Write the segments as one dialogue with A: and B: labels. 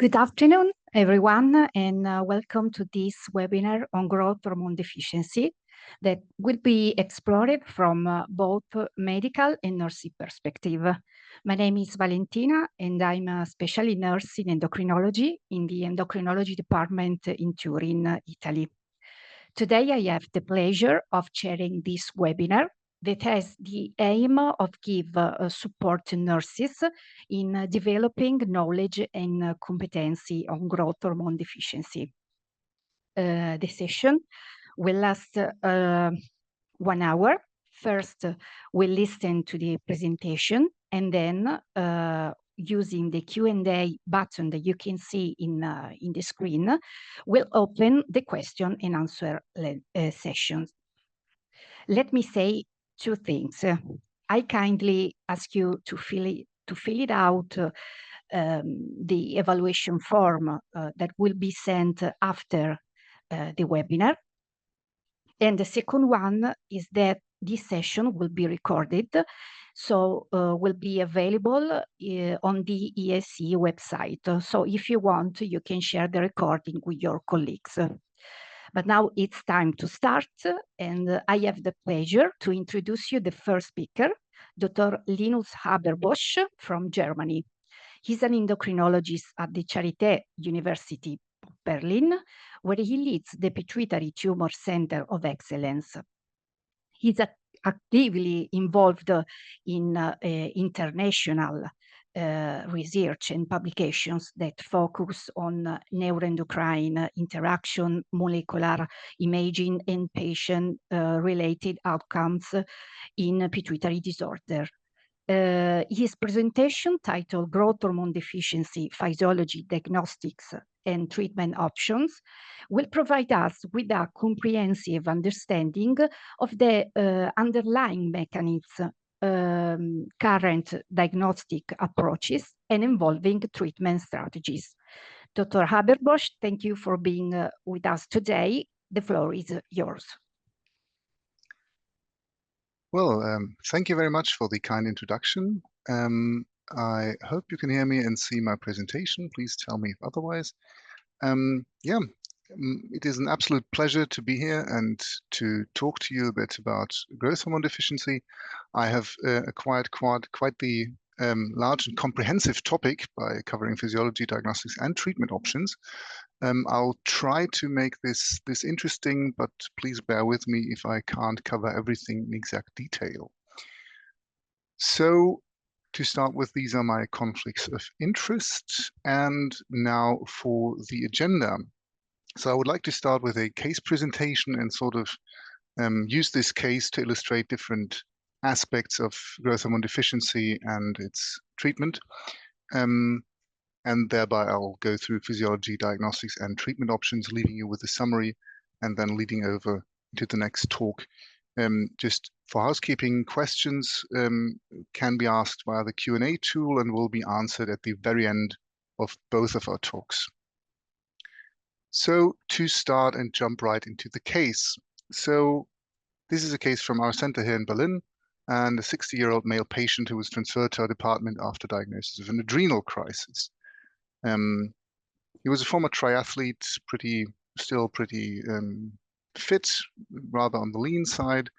A: Good afternoon, everyone, and welcome to this webinar on growth hormone deficiency that will be explored from both medical and nursing perspective. My name is Valentina, and I'm a specialty nurse in endocrinology in the endocrinology department in Turin, Italy. Today, I have the pleasure of chairing this webinar that has the aim of give support to nurses in developing knowledge and competency on growth hormone deficiency. The session will last 1 hour. First, we'll listen to the presentation, and then using the Q&A button that you can see in the screen, we'll open the question and answer sessions. Let me say two things. I kindly ask you to fill it out, the evaluation form that will be sent after the webinar. And the second one is that this session will be recorded, so will be available on the ESE website. So if you want, you can share the recording with your colleagues. But now it's time to start, and I have the pleasure to introduce you the first speaker, Dr. Linus Haberbosch from Germany. He's an endocrinologist at the Charité University of Berlin, where he leads the Pituitary Tumor Center of Excellence. He's actively involved in international research and publications that focus on neuroendocrine interaction, molecular imaging, and patient-related outcomes in pituitary disorder. His presentation, titled Growth Hormone Deficiency, Physiology, Diagnostics, and Treatment Options, will provide us with a comprehensive understanding of the underlying mechanisms, current diagnostic approaches, and evolving treatment strategies. Dr. Haberbosch, thank you for being with us today. The floor is yours.
B: Well, thank you very much for the kind introduction. I hope you can hear me and see my presentation. Please tell me if otherwise. It is an absolute pleasure to be here and to talk to you a bit about growth hormone deficiency. I have acquired quite the large and comprehensive topic by covering physiology, diagnostics, and treatment options. I'll try to make this interesting, but please bear with me if I can't cover everything in exact detail. So, to start with, these are my conflicts of interest, and now for the agenda. So I would like to start with a case presentation and sort of use this case to illustrate different aspects of growth hormone deficiency and its treatment. And thereby I'll go through physiology, diagnostics, and treatment options, leaving you with a summary, and then leading over to the next talk. Just for housekeeping, questions can be asked via the Q&A tool and will be answered at the very end of both of our talks. So to start and jump right into the case. So this is a case from our center here in Berlin, and a 60-year-old male patient who was transferred to our department after diagnosis of an adrenal crisis. He was a former triathlete, still pretty fit, rather on the lean side.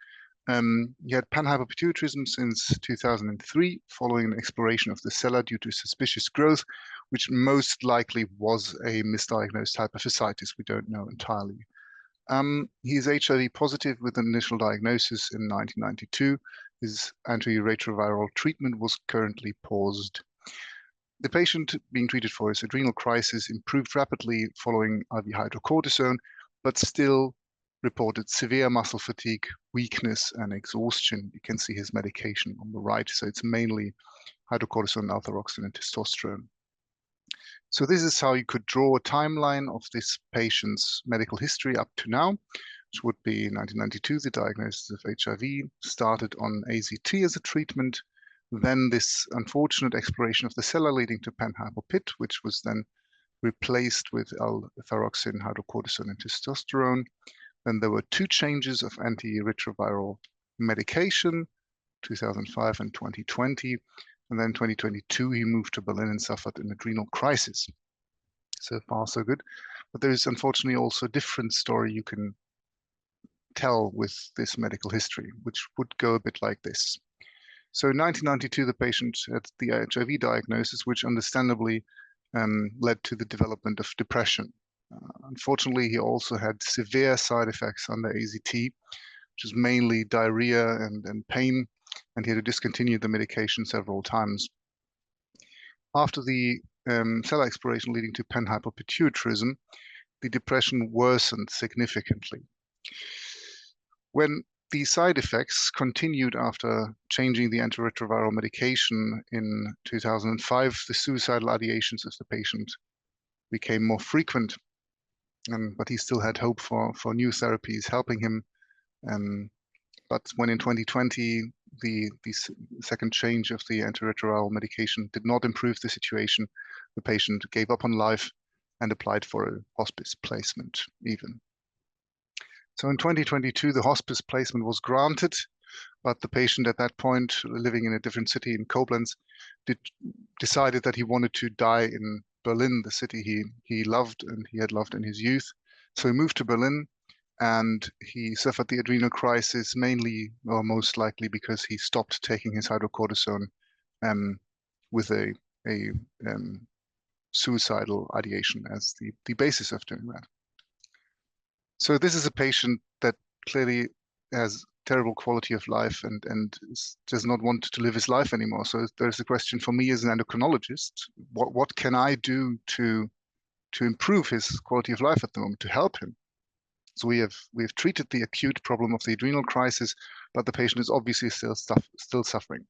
B: He had panhypopituitarism since 2003, following an exploration of the sella due to suspicious growth, which most likely was a misdiagnosed hyperphysitis. We don't know entirely. He is HIV positive with an initial diagnosis in 1992. His antiretroviral treatment was currently paused. The patient being treated for his adrenal crisis improved rapidly following IV hydrocortisone, but still reported severe muscle fatigue, weakness, and exhaustion. You can see his medication on the right. So it's mainly hydrocortisone, altharoxine, and testosterone. So this is how you could draw a timeline of this patient's medical history up to now, which would be 1992, the diagnosis of HIV, started on AZT as a treatment, then this unfortunate exploration of the sella leading to panhypopit, which was then replaced with altharoxine, hydrocortisone, and testosterone. Then there were 2 changes of antiretroviral medication, 2005 and 2020. And then 2022, he moved to Berlin and suffered an adrenal crisis. So far, so good. But there is unfortunately also a different story you can tell with this medical history, which would go a bit like this. So in 1992, the patient had the HIV diagnosis, which understandably led to the development of depression. Unfortunately, he also had severe side effects under AZT, which is mainly diarrhea and pain, and he had to discontinue the medication several times. After the cell exploration leading to panhypopituitarism, the depression worsened significantly. When the side effects continued after changing the antiretroviral medication in 2005, the suicidal ideations of the patient became more frequent, but he still had hope for new therapies helping him. But when in 2020, the second change of the antiretroviral medication did not improve the situation, the patient gave up on life and applied for a hospice placement even. So in 2022, the hospice placement was granted, but the patient at that point, living in a different city in Koblenz, decided that he wanted to die in Berlin, the city he loved and he had loved in his youth. So he moved to Berlin, and he suffered the adrenal crisis mainly, or most likely, because he stopped taking his hydrocortisone with a suicidal ideation as the basis of doing that. So this is a patient that clearly has terrible quality of life and does not want to live his life anymore. So there's a question for me as an endocrinologist: what can I do to improve his quality of life at the moment, to help him? So we have treated the acute problem of the adrenal crisis, but the patient is obviously still suffering.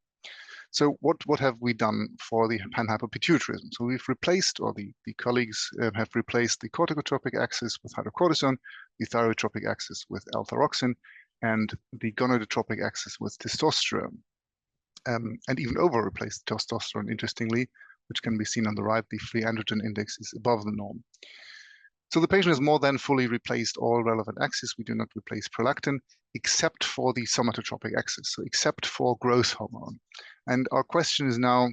B: So what have we done for the panhypopituitarism? So we've replaced, or the colleagues have replaced the corticotropic axis with hydrocortisone, the thyrotropic axis with L-thyroxine, and the gonadotropic axis with testosterone. And even over-replaced testosterone, interestingly, which can be seen on the right. The free androgen index is above the norm. So the patient has more than fully replaced all relevant axes. We do not replace prolactin, except for the somatotropic axis, so except for growth hormone. And our question is now,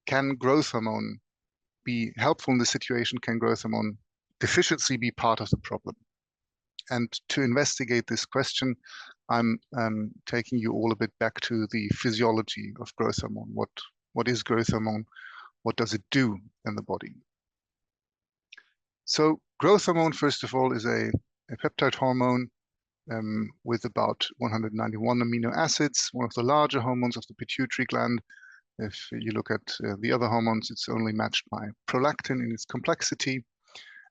B: can growth hormone be helpful in this situation? Can growth hormone deficiency be part of the problem? And to investigate this question, I'm taking you all a bit back to the physiology of growth hormone. What is growth hormone? What does it do in the body? So growth hormone, first of all, is a peptide hormone with about 191 amino acids, one of the larger hormones of the pituitary gland. If you look at the other hormones, it's only matched by prolactin in its complexity.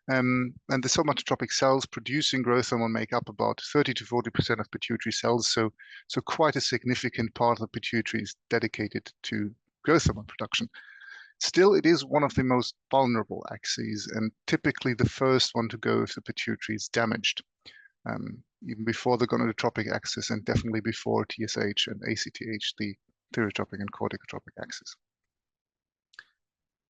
B: And the somatotropic cells producing growth hormone make up about 30 to 40% of pituitary cells. So quite a significant part of the pituitary is dedicated to growth hormone production. Still, it is one of the most vulnerable axes, and typically the first one to go if the pituitary is damaged, even before the gonadotropic axis and definitely before TSH and ACTH, the thyrotropic and corticotropic axis.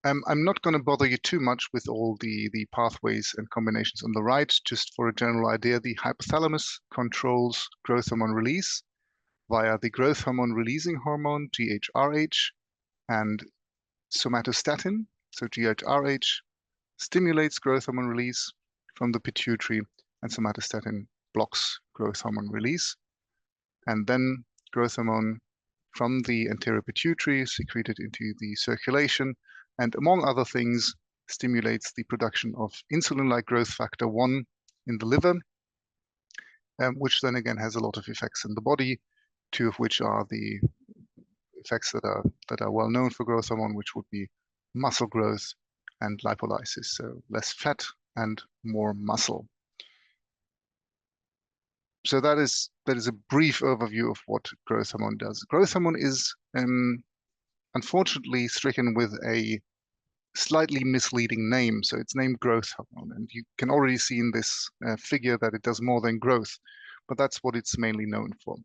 B: I'm not going to bother you too much with all the pathways and combinations on the right. Just for a general idea, the hypothalamus controls growth hormone release via the growth hormone releasing hormone, GHRH, and somatostatin, so GHRH, stimulates growth hormone release from the pituitary, and somatostatin blocks growth hormone release. And then growth hormone from the anterior pituitary is secreted into the circulation, and among other things, stimulates the production of insulin-like growth factor 1 in the liver, which then again has a lot of effects in the body, two of which are the effects that are well known for growth hormone, which would be muscle growth and lipolysis, so less fat and more muscle. So that is a brief overview of what growth hormone does. Growth hormone is unfortunately stricken with a slightly misleading name. So it's named growth hormone, and you can already see in this figure that it does more than growth, but that's what it's mainly known for.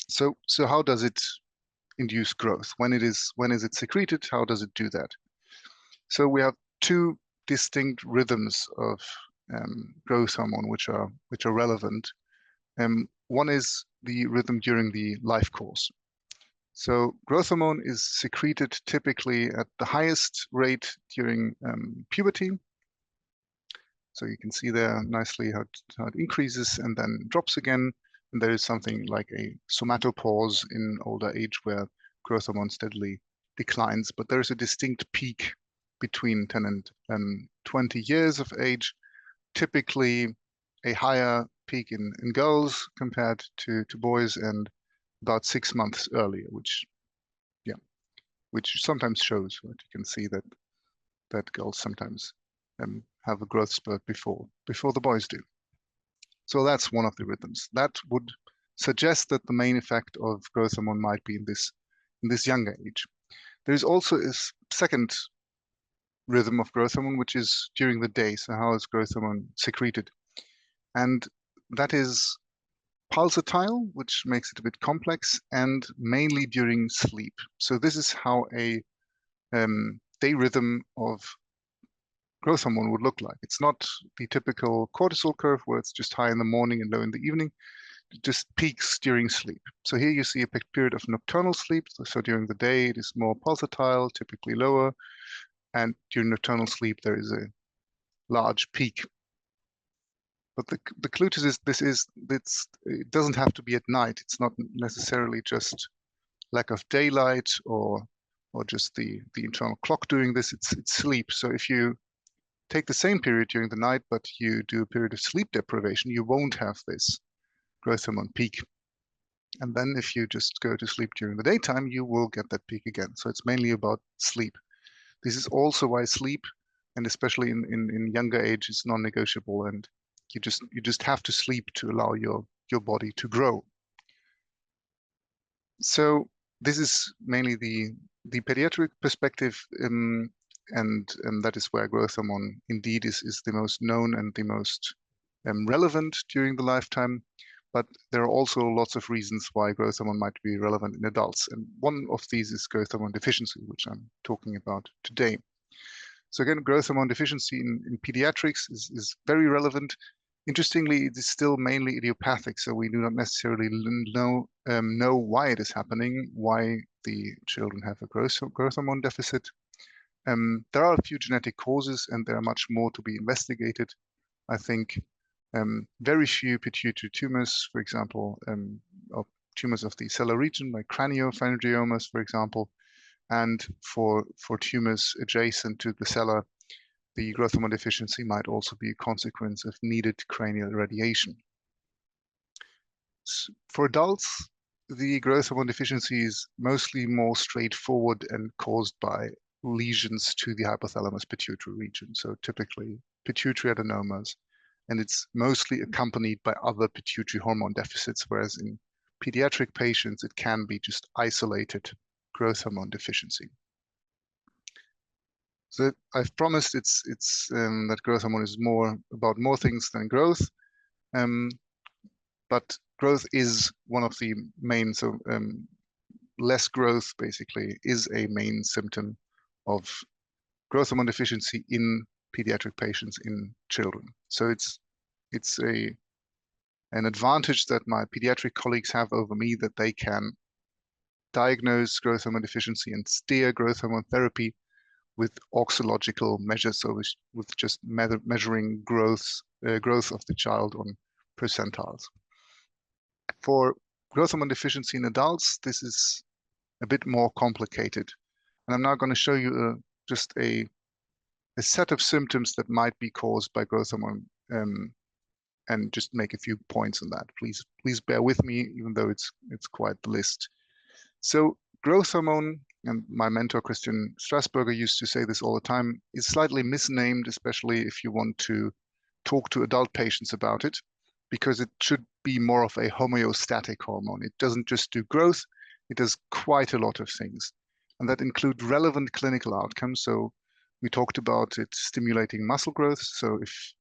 B: So how does it induce growth? When is it secreted? How does it do that? So we have two distinct rhythms of growth hormone which are relevant. One is the rhythm during the life course. So growth hormone is secreted typically at the highest rate during puberty, So you can see there nicely how it increases and then drops again. And there is something like a somatopause in older age where growth hormone steadily declines, but there is a distinct peak between 10 and 20 years of age, typically a higher peak in girls compared to boys, and about 6 months earlier, which sometimes shows, right? You can see that girls sometimes have a growth spurt before the boys do. So that's one of the rhythms. That would suggest that the main effect of growth hormone might be in this younger age. There is also a second rhythm of growth hormone, which is during the day. So how is growth hormone secreted? And that is pulsatile, which makes it a bit complex, and mainly during sleep. So this is how a day rhythm of growth hormone would look like. It's not the typical cortisol curve where it's just high in the morning and low in the evening. It just peaks during sleep. So here you see a period of nocturnal sleep. So during the day, it is more pulsatile, typically lower. And during nocturnal sleep, there is a large peak. But the clue to this is it doesn't have to be at night. It's not necessarily just lack of daylight or just the internal clock doing this. It's sleep. So if you take the same period during the night, but you do a period of sleep deprivation, you won't have this growth hormone peak. And then if you just go to sleep during the daytime, you will get that peak again. So it's mainly about sleep. This is also why sleep, and especially in younger age, is non-negotiable, and you just have to sleep to allow your body to grow. So this is mainly the pediatric perspective, and that is where growth hormone indeed is the most known and the most relevant during the lifetime. But there are also lots of reasons why growth hormone might be relevant in adults. And one of these is growth hormone deficiency, which I'm talking about today. So again, growth hormone deficiency in pediatrics is very relevant. Interestingly, it is still mainly idiopathic, so we do not necessarily know why it is happening, why the children have a growth hormone deficit. There are a few genetic causes, and there are much more to be investigated. I think very few pituitary tumors, for example, of tumors of the cellular region, like craniopharyngiomas, for example, and for tumors adjacent to the cellar, the growth hormone deficiency might also be a consequence of needed cranial irradiation. For adults, the growth hormone deficiency is mostly more straightforward and caused by lesions to the hypothalamus pituitary region, so typically pituitary adenomas, and it's mostly accompanied by other pituitary hormone deficits, whereas in pediatric patients, it can be just isolated growth hormone deficiency. So I've promised it's that growth hormone is about more things than growth, but growth is one of the main. So less growth basically is a main symptom of growth hormone deficiency in pediatric patients, in children. So it's an advantage that my pediatric colleagues have over me, that they can diagnose growth hormone deficiency and steer growth hormone therapy with auxological measures, so with just measuring growth of the child on percentiles. For growth hormone deficiency in adults, this is a bit more complicated, and I'm now going to show you just a set of symptoms that might be caused by growth hormone, and just make a few points on that. Please bear with me, even though it's quite the list. So growth hormone, and my mentor Christian Strasburger used to say this all the time, is slightly misnamed, especially if you want to talk to adult patients about it, because it should be more of a homeostatic hormone. It doesn't just do growth, it does quite a lot of things, and that include relevant clinical outcomes. So we talked about it stimulating muscle growth. So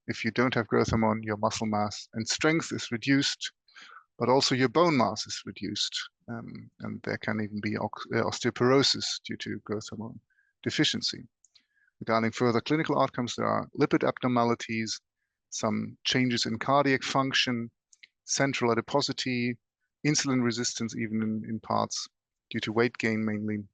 B: if you don't have growth hormone, your muscle mass and strength is reduced, but also your bone mass is reduced. And there can even be osteoporosis due to growth hormone deficiency. Regarding further clinical outcomes, there are lipid abnormalities, some changes in cardiac function, central adiposity, insulin resistance even in parts due to weight gain mainly,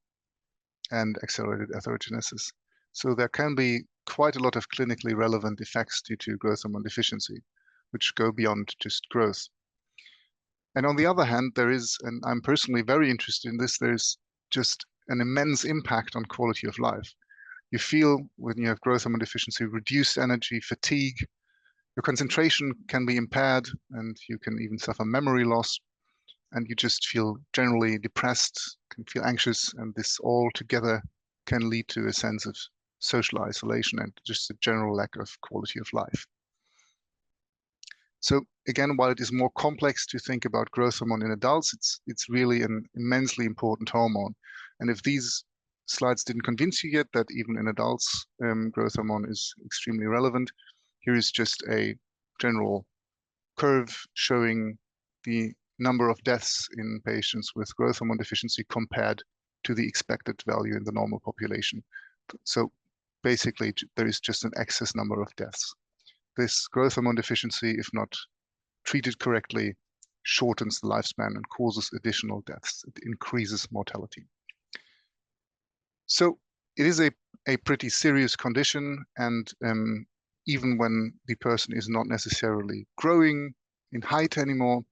B: and accelerated atherogenesis. So there can be quite a lot of clinically relevant effects due to growth hormone deficiency, which go beyond just growth. And on the other hand, there is, and I'm personally very interested in this, there's just an immense impact on quality of life. You feel, when you have growth hormone deficiency, reduced energy, fatigue, your concentration can be impaired, and you can even suffer memory loss, and you just feel generally depressed, can feel anxious, and this all together can lead to a sense of social isolation and just a general lack of quality of life. So again, while it is more complex to think about growth hormone in adults, it's really an immensely important hormone. And if these slides didn't convince you yet that even in adults, growth hormone is extremely relevant, here is just a general curve showing the number of deaths in patients with growth hormone deficiency compared to the expected value in the normal population. So basically, there is just an excess number of deaths. This growth hormone deficiency, if not treated correctly, shortens the lifespan and causes additional deaths. It increases mortality. So it is a pretty serious condition, and even when the person is not necessarily growing in height anymore,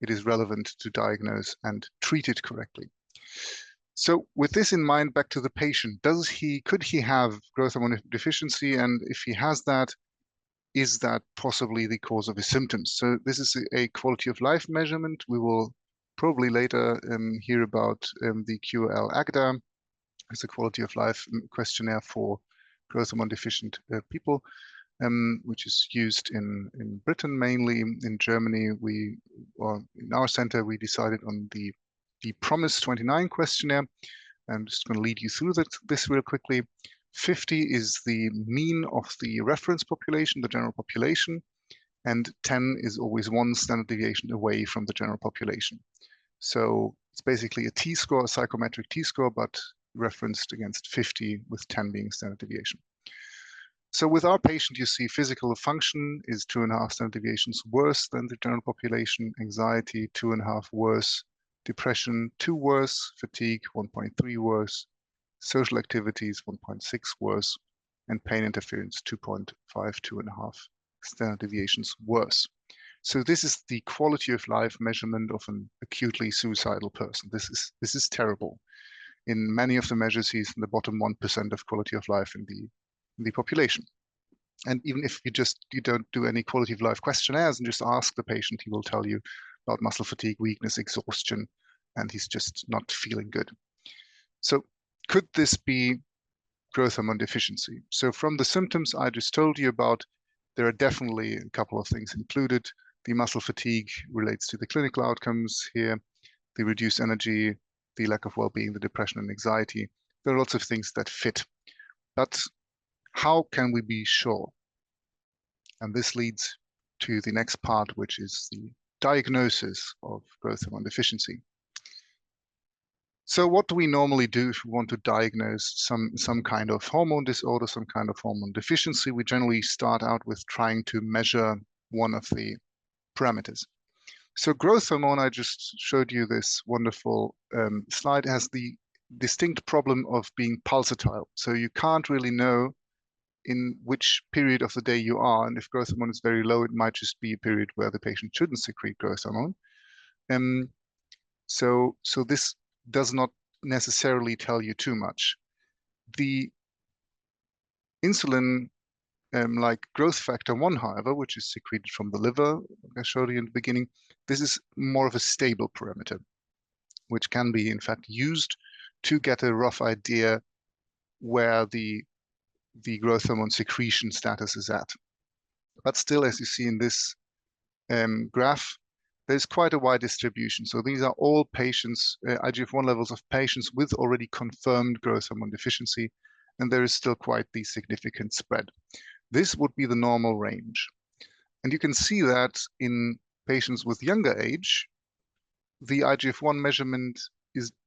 B: it is relevant to diagnose and treat it correctly. So with this in mind, back to the patient, could he have growth hormone deficiency? And if he has that, is that possibly the cause of his symptoms? So this is a quality of life measurement. We will probably later hear about the QOL-AGDA. It's a quality of life questionnaire for growth hormone deficient people, which is used in Britain mainly. In Germany, in our center, we decided on the PROMISE 29 questionnaire. I'm just going to lead you through this real quickly. 50 is the mean of the reference population, the general population, and 10 is always one standard deviation away from the general population. So it's basically a t-score, a psychometric t-score, but referenced against 50, with 10 being standard deviation. So with our patient, you see physical function is 2.5 standard deviations worse than the general population, anxiety 2.5 worse, depression 2 worse, fatigue 1.3 worse, social activities 1.6 worse, and pain interference 2.5 standard deviations worse. So this is the quality of life measurement of an acutely suicidal person. This is terrible. In many of the measures, he's in the bottom 1% of quality of life in the population. And even if you don't do any quality of life questionnaires and just ask the patient, he will tell you about muscle fatigue, weakness, exhaustion, and he's just not feeling good. So could this be growth hormone deficiency? So from the symptoms I just told you about, there are definitely a couple of things included. The muscle fatigue relates to the clinical outcomes here, the reduced energy, the lack of well-being, the depression and anxiety. There are lots of things that fit. But how can we be sure? And this leads to the next part, which is the diagnosis of growth hormone deficiency. So what do we normally do if we want to diagnose some kind of hormone disorder, some kind of hormone deficiency? We generally start out with trying to measure one of the parameters. So growth hormone, I just showed you this wonderful slide, has the distinct problem of being pulsatile. So you can't really know in which period of the day you are. And if growth hormone is very low, it might just be a period where the patient shouldn't secrete growth hormone. So this does not necessarily tell you too much. The insulin like growth factor 1, however, which is secreted from the liver, like I showed you in the beginning, this is more of a stable parameter, which can be in fact used to get a rough idea where the growth hormone secretion status is at. But still, as you see in this graph, there's quite a wide distribution. So these are all patients, IGF-1 levels of patients with already confirmed growth hormone deficiency, and there is still quite the significant spread. This would be the normal range. And you can see that in patients with younger age, the IGF-1 measurement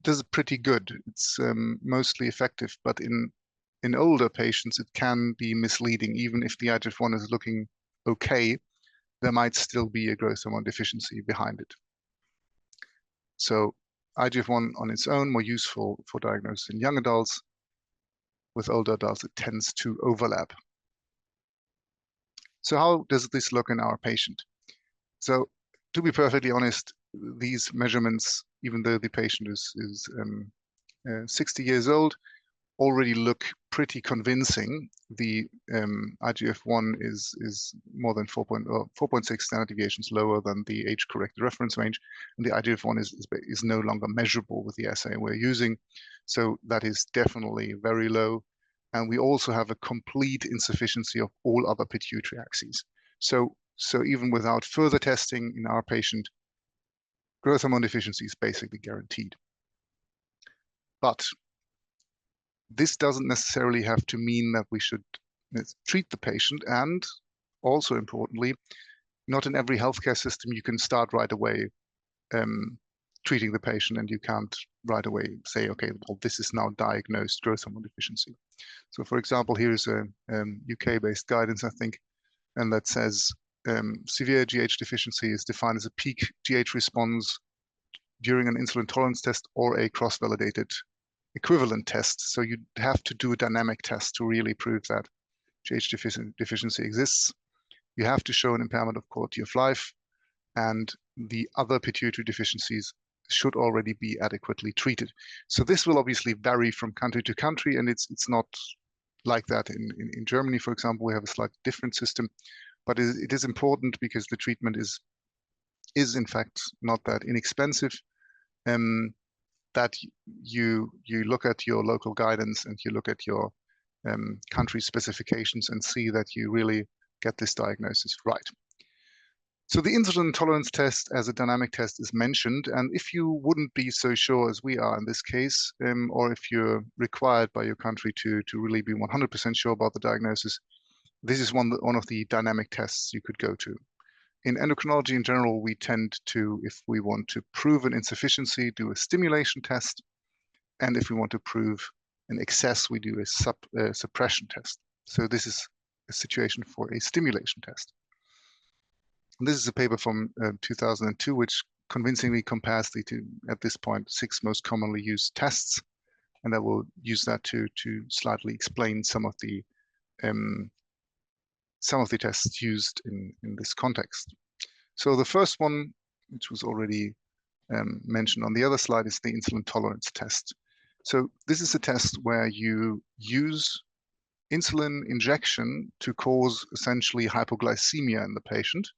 B: does pretty good. It's mostly effective, but in older patients, it can be misleading. Even if the IGF-1 is looking okay, there might still be a growth hormone deficiency behind it. So IGF-1 on its own, more useful for diagnosis in young adults. With older adults, it tends to overlap. So how does this look in our patient? So to be perfectly honest, these measurements, even though the patient is 60 years old, already look pretty convincing. The IGF-1 is more than 4.6 standard deviations lower than the age-corrected reference range, and the IGF-1 is no longer measurable with the assay we're using. So that is definitely very low. And we also have a complete insufficiency of all other pituitary axes. So even without further testing in our patient, growth hormone deficiency is basically guaranteed. But this doesn't necessarily have to mean that we should treat the patient. And also importantly, not in every healthcare system you can start right away treating the patient, and you can't right away say, okay, well, this is now diagnosed growth hormone deficiency. So for example, here's a UK-based guidance, I think, and that says severe GH deficiency is defined as a peak GH response during an insulin tolerance test or a cross-validated equivalent test. So you have to do a dynamic test to really prove that GH deficiency exists. You have to show an impairment of quality of life, and the other pituitary deficiencies should already be adequately treated. So this will obviously vary from country to country, and it's not like that in Germany, for example. We have a slightly different system, but it is important because the treatment is in fact not that inexpensive. That you look at your local guidance and you look at your country specifications and see that you really get this diagnosis right. So the insulin tolerance test as a dynamic test is mentioned, and if you wouldn't be so sure as we are in this case, or if you're required by your country to really be 100% sure about the diagnosis, this is one of the dynamic tests you could go to. In endocrinology in general, we tend to, if we want to prove an insufficiency, do a stimulation test, and if we want to prove an excess, we do a suppression test. So this is a situation for a stimulation test. And this is a paper from 2002, which convincingly compares the two, at this point, 6 most commonly used tests. And I will use that to slightly explain some of the tests used in this context. So the first one, which was already mentioned on the other slide, is the insulin tolerance test. So this is a test where you use insulin injection to cause essentially hypoglycemia in the patient,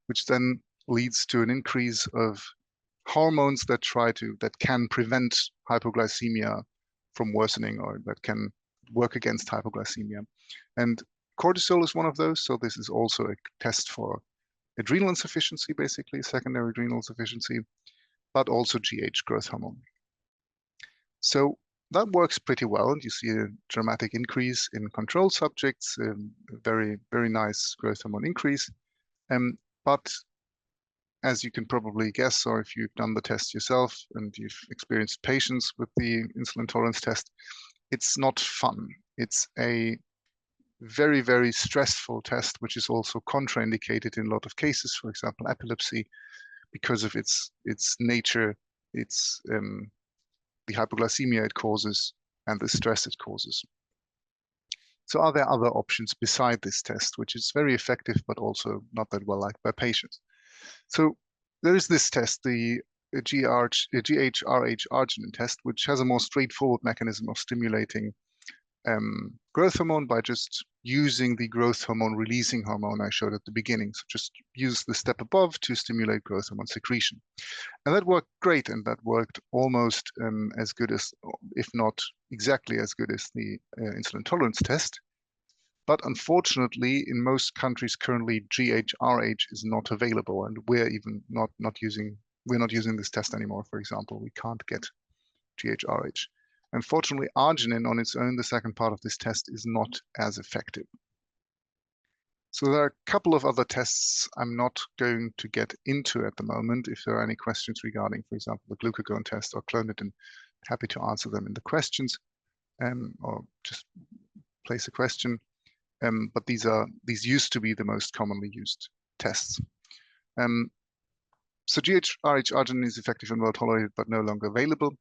B: which then leads to an increase of hormones that can prevent hypoglycemia from worsening, or that can work against hypoglycemia. And cortisol is one of those. So this is also a test for adrenal insufficiency, basically secondary adrenal insufficiency, but also GH growth hormone. So that works pretty well. You see a dramatic increase in control subjects, a very, very nice growth hormone increase. But as you can probably guess, or if you've done the test yourself and you've experienced patients with the insulin tolerance test, it's not fun. It's a very, very stressful test, which is also contraindicated in a lot of cases, for example, epilepsy, because of its nature, its the hypoglycemia it causes and the stress it causes. So are there other options beside this test, which is very effective, but also not that well liked by patients? So there is this test, the GHRH arginine test, which has a more straightforward mechanism of stimulating growth hormone by just using the growth hormone releasing hormone I showed at the beginning. So just use the step above to stimulate growth hormone secretion. And that worked great, and that worked almost as good as, if not exactly as good as the insulin tolerance test. But unfortunately, in most countries currently, GHRH is not available, and we're even not using this test anymore. For example, we can't get GHRH. Unfortunately, arginine on its own, the second part of this test, is not as effective. So there are a couple of other tests I'm not going to get into at the moment. If there are any questions regarding, for example, the glucagon test or clonidine, happy to answer them in the questions, or just place a question. But these used to be the most commonly used tests. So GHRH arginine is effective and well tolerated, but no longer available.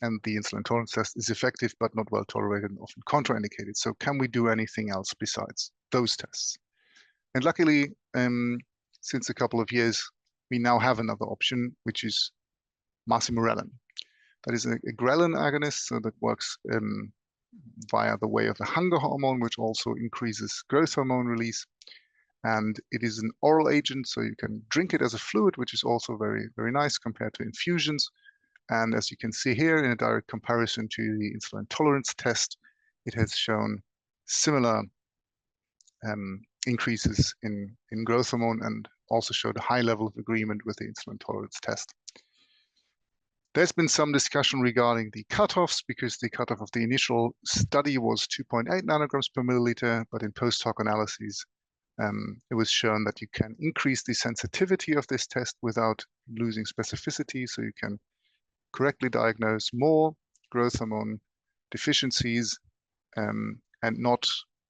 B: And the insulin tolerance test is effective, but not well tolerated and often contraindicated. So can we do anything else besides those tests? And luckily, since a couple of years, we now have another option, which is masimorelin. That is a ghrelin agonist, so that works via the way of the hunger hormone, which also increases growth hormone release. And it is an oral agent, so you can drink it as a fluid, which is also very, very nice compared to infusions. And as you can see here, in a direct comparison to the insulin tolerance test, it has shown similar increases in growth hormone, and also showed a high level of agreement with the insulin tolerance test. There's been some discussion regarding the cutoffs, because the cutoff of the initial study was 2.8 nanograms per milliliter, but in post-hoc analyses, it was shown that you can increase the sensitivity of this test without losing specificity, so you can correctly diagnose more growth hormone deficiencies and not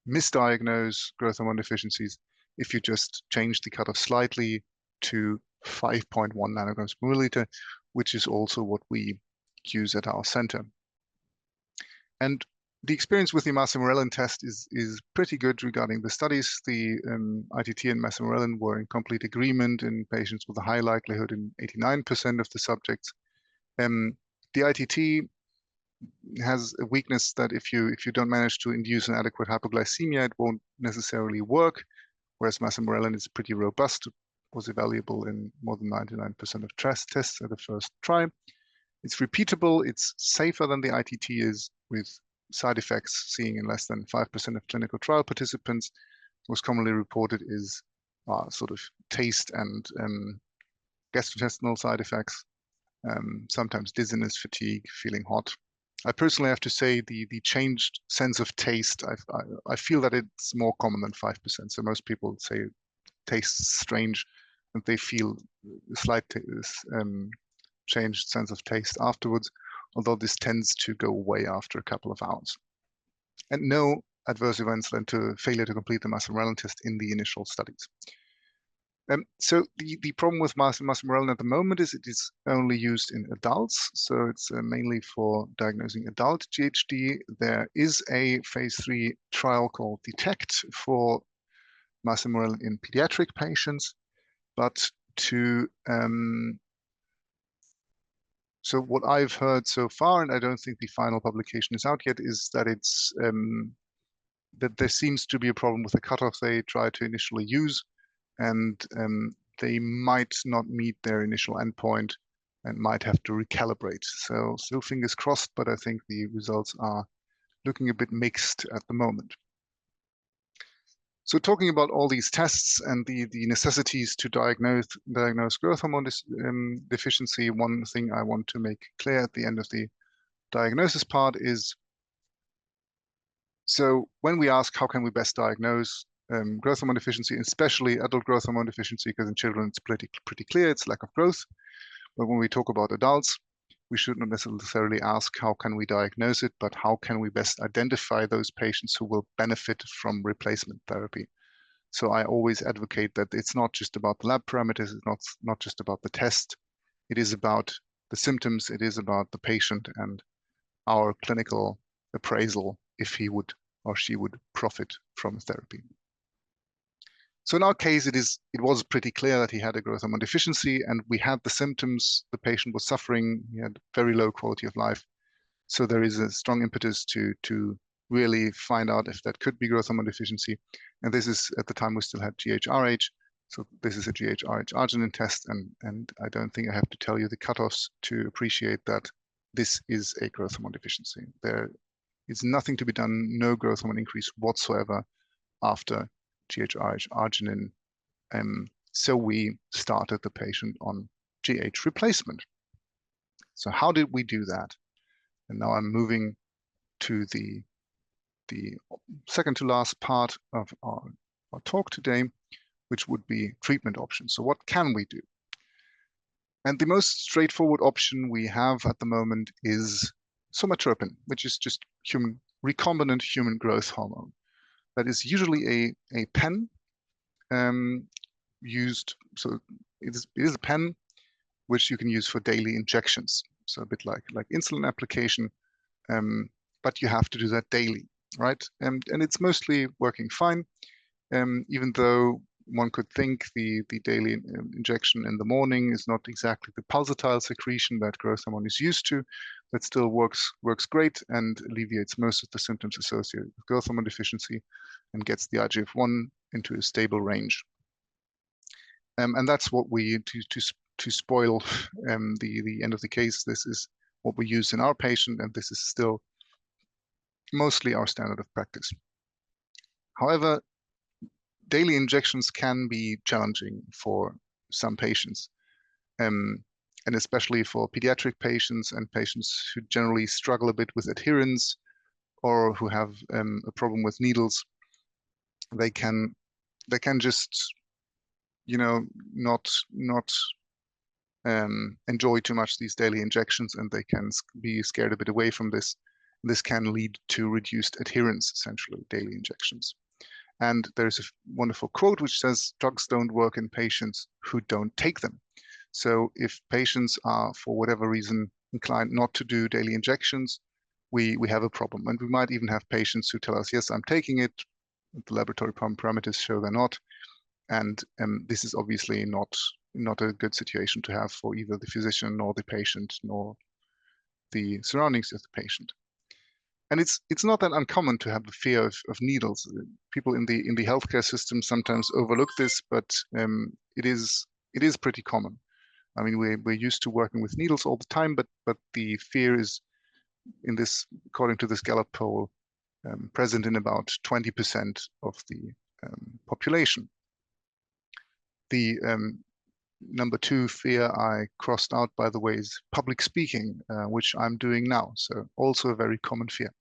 B: misdiagnose growth hormone deficiencies if you just change the cutoff slightly to 5.1 nanograms per milliliter, which is also what we use at our center. And the experience with the masimorelin test is pretty good regarding the studies. The ITT and masimorelin were in complete agreement in patients with a high likelihood in 89% of the subjects. The ITT has a weakness that if you don't manage to induce an adequate hypoglycemia, it won't necessarily work, whereas masimorelin is pretty robust. It was evaluable in more than 99% of tests at the first try. It's repeatable, it's safer than the ITT is, with side effects seen in less than 5% of clinical trial participants. Most commonly reported is sort of taste and gastrointestinal side effects, sometimes dizziness, fatigue, feeling hot. I personally have to say the changed sense of taste, I feel that it's more common than 5%. So most people say it tastes strange, and they feel a slight changed sense of taste afterwards, although this tends to go away after a couple of hours. And no adverse events led to failure to complete the masimorelin test in the initial studies. So the problem with masimorelin at the moment is it is only used in adults. So it's mainly for diagnosing adult GHD. There is a phase 3 trial called DETECT for masimorelin in pediatric patients. But so what I've heard so far, and I don't think the final publication is out yet, is that it's that there seems to be a problem with the cutoff they tried to initially use, and they might not meet their initial endpoint and might have to recalibrate. So still fingers crossed, but I think the results are looking a bit mixed at the moment. So talking about all these tests and the necessities to diagnose growth hormone deficiency, one thing I want to make clear at the end of the diagnosis part is, so when we ask how can we best diagnose growth hormone deficiency, especially adult growth hormone deficiency, because in children it's pretty clear, it's lack of growth. But when we talk about adults, we should not necessarily ask how can we diagnose it, but how can we best identify those patients who will benefit from replacement therapy. So I always advocate that it's not just about the lab parameters, it's not just about the test. It is about the symptoms, it is about the patient and our clinical appraisal if he would or she would profit from therapy. So in our case, it was pretty clear that he had a growth hormone deficiency, and we had the symptoms. The patient was suffering. He had very low quality of life. So there is a strong impetus to really find out if that could be growth hormone deficiency. And this is, at the time, we still had GHRH. So this is a GHRH arginine test, and I don't think I have to tell you the cutoffs to appreciate that this is a growth hormone deficiency. There is nothing to be done, no growth hormone increase whatsoever after GHRH arginine. So we started the patient on GH replacement. So how did we do that? And now I'm moving to the second to last part of our talk today, which would be treatment options. So what can we do? And the most straightforward option we have at the moment is somatropin, which is just recombinant human growth hormone. That is usually a pen used. So it is a pen which you can use for daily injections. So a bit like insulin application, but you have to do that daily, right? And it's mostly working fine, even though one could think the daily injection in the morning is not exactly the pulsatile secretion that growth hormone is used to, but still works great and alleviates most of the symptoms associated with growth hormone deficiency and gets the IGF-1 into a stable range. And that's what we, to spoil the end of the case, this is what we use in our patient, and this is still mostly our standard of practice. However, daily injections can be challenging for some patients, and especially for pediatric patients and patients who generally struggle a bit with adherence or who have a problem with needles. They can just, you know, not enjoy too much these daily injections, and they can be scared a bit away from this. This can lead to reduced adherence, essentially, daily injections. And there's a wonderful quote which says, drugs don't work in patients who don't take them. So if patients are, for whatever reason, inclined not to do daily injections, we have a problem. And we might even have patients who tell us, yes, I'm taking it. The laboratory parameters show they're not. And this is obviously not a good situation to have for either the physician nor the patient nor the surroundings of the patient. And it's not that uncommon to have the fear of needles. People in the healthcare system sometimes overlook this, but it is pretty common. I mean, we're used to working with needles all the time, but the fear is, according to this Gallup poll, present in about 20% of the population. The number 2 fear I crossed out, by the way, is public speaking, which I'm doing now. So also a very common fear.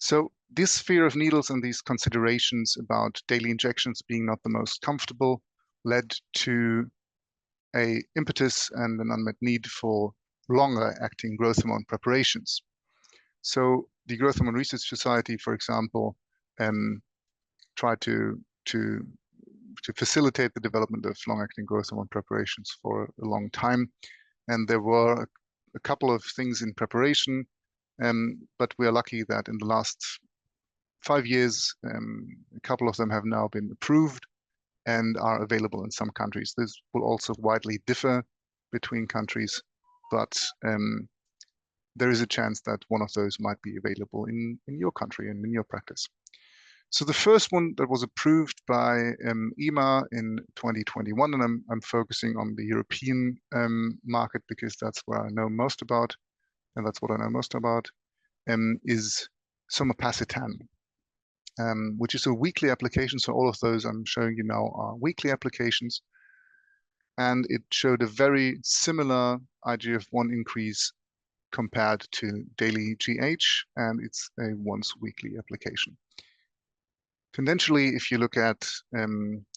B: So this fear of needles and these considerations about daily injections being not the most comfortable led to an impetus and an unmet need for longer acting growth hormone preparations. So the Growth Hormone Research Society, for example, tried to facilitate the development of long-acting growth hormone preparations for a long time. And there were a couple of things in preparation, but we are lucky that in the last 5 years, a couple of them have now been approved and are available in some countries. This will also widely differ between countries, but there is a chance that one of those might be available in your country and in your practice. So the first one that was approved by EMA in 2021, and I'm focusing on the European market because that's where I know most about, and that's what I know most about, is somapacitan, which is a weekly application. So all of those I'm showing you now are weekly applications. And it showed a very similar IGF-1 increase compared to daily GH, and it's a once weekly application. Tendentially, if you look at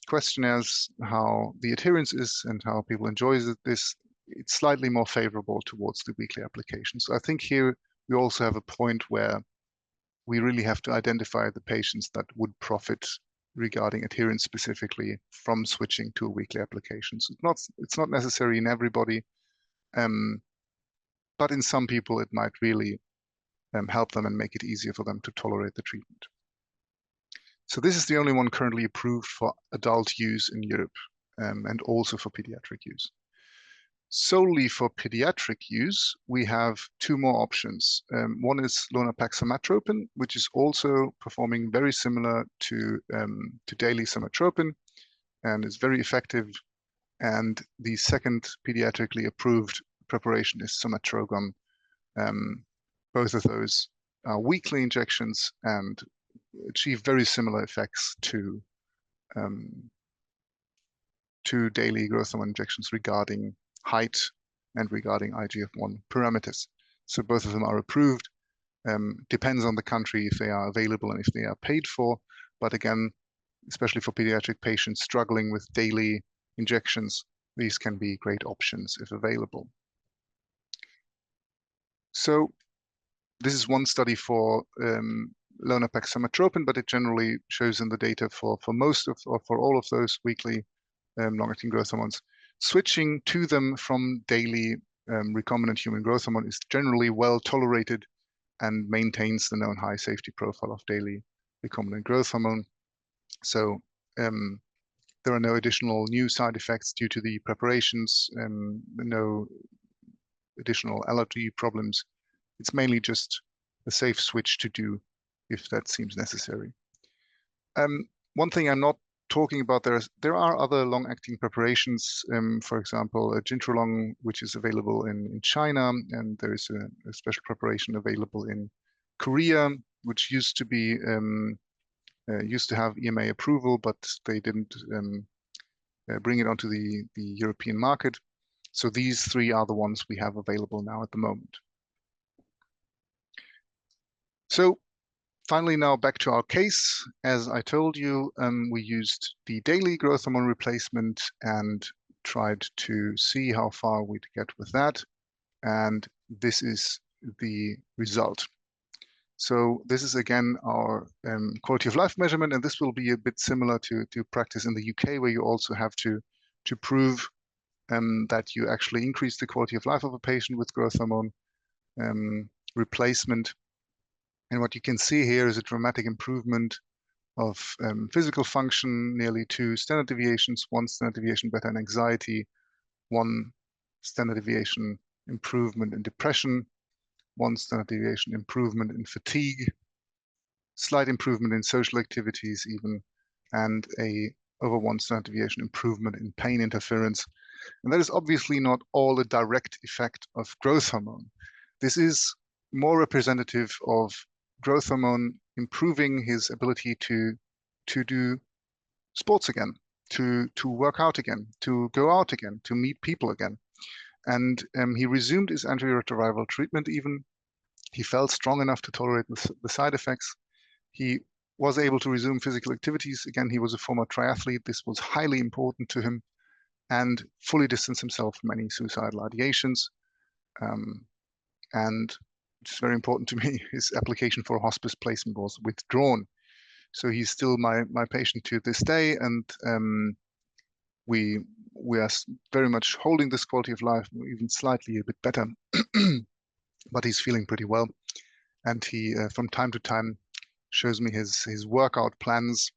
B: questionnaires, how the adherence is and how people enjoy this, it's slightly more favorable towards the weekly application. So I think here we also have a point where we really have to identify the patients that would profit regarding adherence specifically from switching to a weekly application. So it's not necessary in everybody, but in some people it might really help them and make it easier for them to tolerate the treatment. So this is the only one currently approved for adult use in Europe, and also for pediatric use. Solely for pediatric use, we have 2 more options. One is lonapaxamatropin, which is also performing very similar to daily somatropin and is very effective. And the second pediatrically approved preparation is somatrogon. Both of those are weekly injections and achieve very similar effects to daily growth hormone injections regarding height and regarding IGF-1 parameters. So both of them are approved. Depends on the country if they are available and if they are paid for. But again, especially for pediatric patients struggling with daily injections, these can be great options if available. So this is one study for lonapaxamatropin, but it generally shows in the data for most of, or for all of those weekly long-acting growth hormones. Switching to them from daily recombinant human growth hormone is generally well tolerated and maintains the known high safety profile of daily recombinant growth hormone. So There are no additional new side effects due to the preparations, no additional allergy problems. It's mainly just a safe switch to do if that seems necessary. One thing I'm not talking about, there are other long-acting preparations, for example, Jintrolong, which is available in China, and there is a special preparation available in Korea, which used to have EMA approval, but they didn't bring it onto the European market. So these three are the ones we have available now at the moment. So finally, now back to our case. As I told you, we used the daily growth hormone replacement and tried to see how far we'd get with that. And this is the result. So this is again our quality of life measurement, and this will be a bit similar to practice in the UK, where you also have to prove that you actually increase the quality of life of a patient with growth hormone replacement. And what you can see here is a dramatic improvement of physical function, nearly 2 standard deviations, 1 standard deviation better in anxiety, 1 standard deviation improvement in depression, 1 standard deviation improvement in fatigue, slight improvement in social activities even, and over 1 standard deviation improvement in pain interference. And that is obviously not all a direct effect of growth hormone. This is more representative of growth hormone improving his ability to do sports again, to work out again, to go out again, to meet people again. And he resumed his antiretroviral treatment even. He felt strong enough to tolerate the side effects. He was able to resume physical activities. Again, he was a former triathlete. This was highly important to him, and fully distanced himself from any suicidal ideations. And which is very important to me, his application for hospice placement was withdrawn. So he's still my patient to this day, and we are very much holding this quality of life, even slightly a bit better, but he's feeling pretty well. And he, from time to time, shows me his workout plans,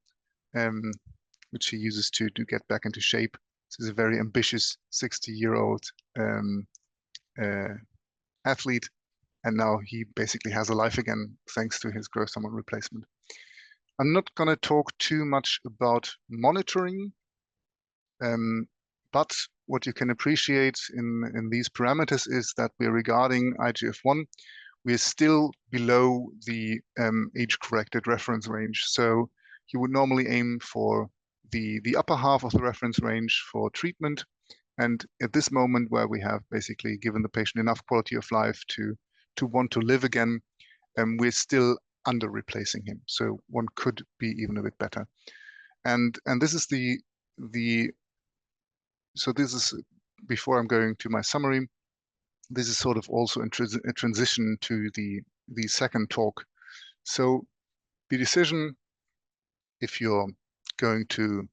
B: which he uses to get back into shape. So he's a very ambitious 60-year-old athlete, and now he basically has a life again thanks to his growth hormone replacement. I'm not going to talk too much about monitoring, but what you can appreciate in these parameters is that we're regarding IGF-1, we're still below the age-corrected reference range. So you would normally aim for the upper half of the reference range for treatment. And at this moment, where we have basically given the patient enough quality of life to want to live again, we're still under replacing him. So one could be even a bit better. And this is so this is, before I'm going to my summary, this is sort of also a transition to the second talk. So the decision, if you're going to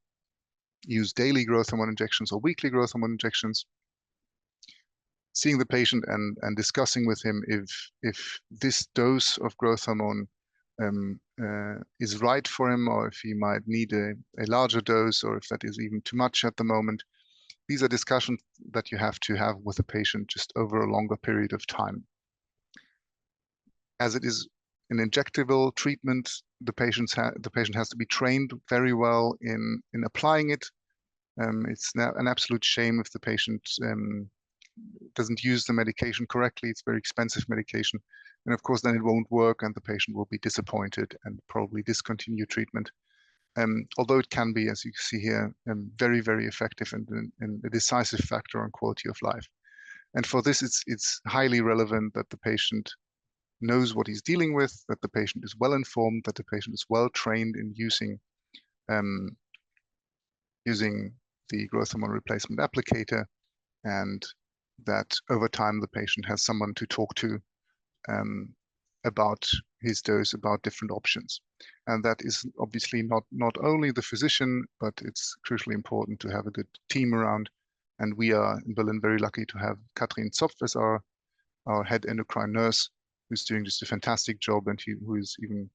B: use daily growth hormone injections or weekly growth hormone injections, seeing the patient and discussing with him if this dose of growth hormone is right for him, or if he might need a larger dose, or if that is even too much at the moment. These are discussions that you have to have with the patient just over a longer period of time. As it is an injectable treatment, the patient has to be trained very well in applying it. It's an absolute shame if the patient doesn't use the medication correctly. It's very expensive medication. And of course, then it won't work and the patient will be disappointed and probably discontinue treatment. Although it can be, as you see here, very, very effective and a decisive factor on quality of life. And for this, it's highly relevant that the patient knows what he's dealing with, that the patient is well informed, that the patient is well trained in using the growth hormone replacement applicator, and that over time the patient has someone to talk to about his dose, about different options. And that is obviously not only the physician, but it's crucially important to have a good team around. And we are in Berlin very lucky to have Katrin Zopf as our head endocrine nurse, who's doing just a fantastic job, and who is even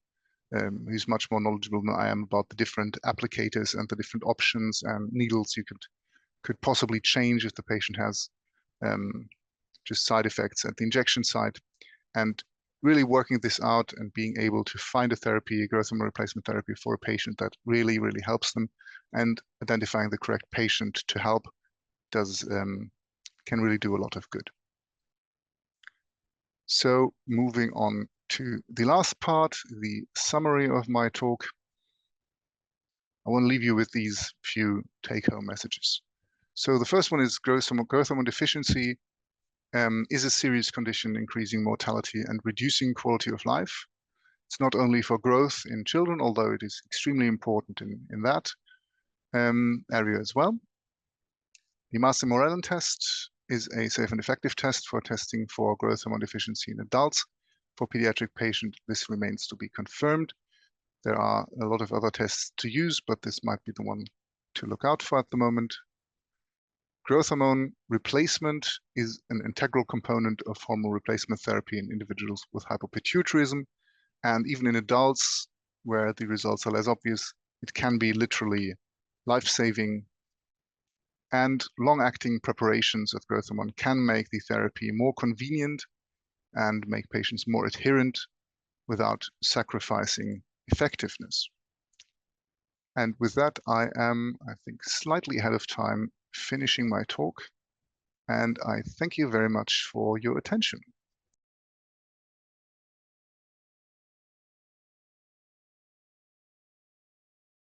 B: who's much more knowledgeable than I am about the different applicators and the different options and needles you could possibly change if the patient has just side effects at the injection site. And really working this out and being able to find a therapy, a growth hormone replacement therapy for a patient that really, really helps them, and identifying the correct patient to help can really do a lot of good. So moving on to the last part, the summary of my talk, I want to leave you with these few take-home messages. So the first one is growth hormone deficiency is a serious condition increasing mortality and reducing quality of life. It's not only for growth in children, although it is extremely important in that area as well. The Marsen-Morellen test is a safe and effective test for testing for growth hormone deficiency in adults. For pediatric patients, this remains to be confirmed. There are a lot of other tests to use, but this might be the one to look out for at the moment. Growth hormone replacement is an integral component of hormone replacement therapy in individuals with hypopituitarism, and even in adults where the results are less obvious, it can be literally life-saving. And long-acting preparations of growth hormone can make the therapy more convenient and make patients more adherent without sacrificing effectiveness. And with that, I am, I think, slightly ahead of time finishing my talk. And I thank you very much for your attention.